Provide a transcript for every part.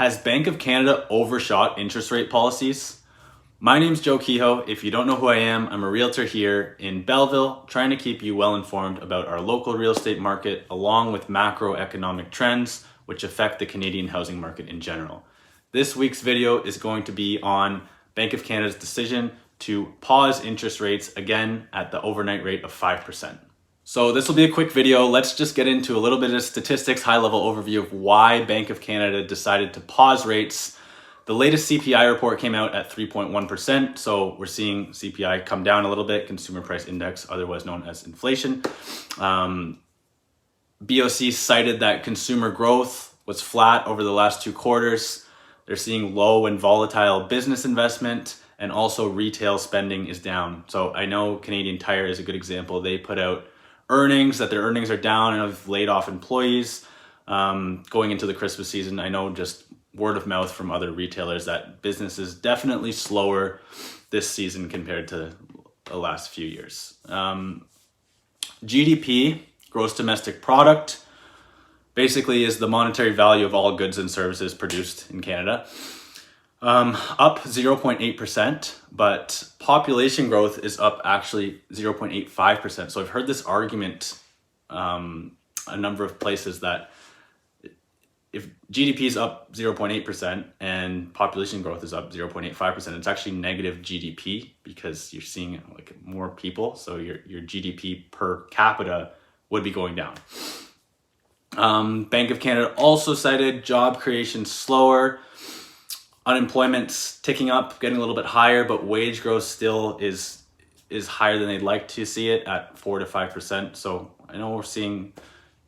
Has Bank of Canada overshot interest rate policies? My name's Joe Kehoe. If you don't know who I am, I'm a realtor here in Belleville, trying to keep you well informed about our local real estate market, along with macroeconomic trends, which affect the Canadian housing market in general. This week's video is going to be on Bank of Canada's decision to pause interest rates again at the overnight rate of 5%. So this will be a quick video. Let's just get into a little bit of statistics, high-level overview of why Bank of Canada decided to pause rates. The latest CPI report came out at 3.1%, so we're seeing CPI come down a little bit, Consumer Price Index, otherwise known as inflation. BOC cited that consumer growth was flat over the last 2 quarters. They're seeing low and volatile business investment, and also retail spending is down. So I know Canadian Tire is a good example. They put out earnings, that their earnings are down and have laid off employees going into the Christmas season. I know just word of mouth from other retailers that business is definitely slower this season compared to the last few years. GDP, gross domestic product, basically is the monetary value of all goods and services produced in Canada. Up 0.8%, but population growth is up actually 0.85%. So I've heard this argument a number of places that if GDP is up 0.8% and population growth is up 0.85%, it's actually negative GDP because you're seeing like more people. So your GDP per capita would be going down. Bank of Canada also cited job creation slower. Unemployment's ticking up, getting a little bit higher, but wage growth still is higher than they'd like to see it at 4 to 5%. So I know we're seeing,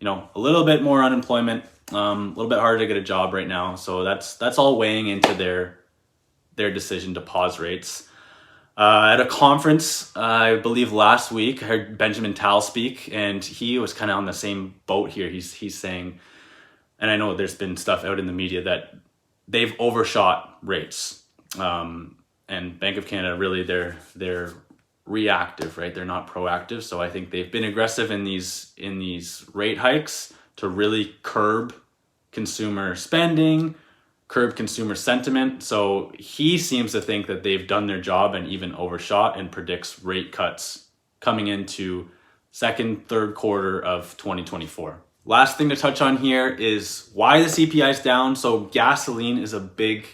a little bit more unemployment, a little bit harder to get a job right now. So that's all weighing into their decision to pause rates. At a conference, I believe last week, I heard Benjamin Tal speak, and he was kind of on the same boat here. He's saying, and I know there's been stuff out in the media that they've overshot rates, and Bank of Canada really they're reactive, right? They're not proactive. So I think they've been aggressive in these rate hikes to really curb consumer spending, curb consumer sentiment. So he seems to think that they've done their job and even overshot, and predicts rate cuts coming into second, third quarter of 2024. Last thing to touch on here is why the CPI is down. So gasoline is a big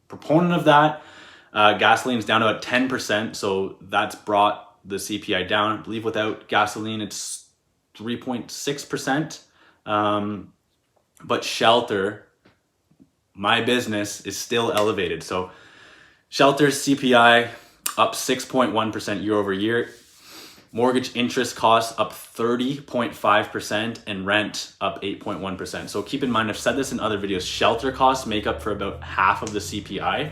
proponent of that. Gasoline is down about 10%. So that's brought the CPI down. I believe without gasoline, it's 3.6%. But shelter, my business, is still elevated. So shelter's CPI up 6.1% year over year. Mortgage interest costs up 30.5% and rent up 8.1%. So keep in mind, I've said this in other videos, shelter costs make up for about half of the CPI.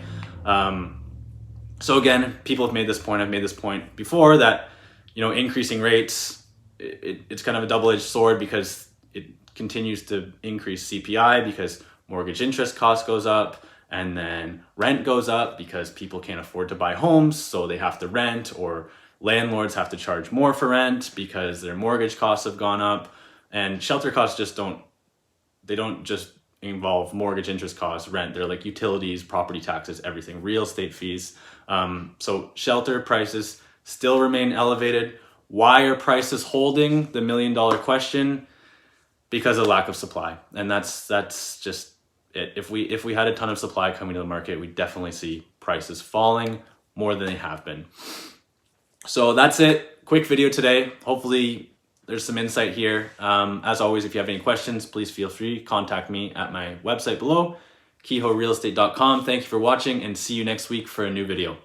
So again, people have made this point, I've made this point before, that increasing rates, it's kind of a double-edged sword because it continues to increase CPI because mortgage interest cost goes up, and then rent goes up because people can't afford to buy homes, so they have to rent, or landlords have to charge more for rent because their mortgage costs have gone up. And shelter costs don't just involve mortgage interest costs, rent. They're like utilities, property taxes, everything, real estate fees. So shelter prices still remain elevated. Why are prices holding? The million-dollar question. Because of lack of supply. And that's just it. If we had a ton of supply coming to the market, we definitely see prices falling more than they have been. So that's it. Quick video today. Hopefully there's some insight here. As always, if you have any questions, please feel free to contact me at my website below, kehoerealestate.com. Thank you for watching, and see you next week for a new video.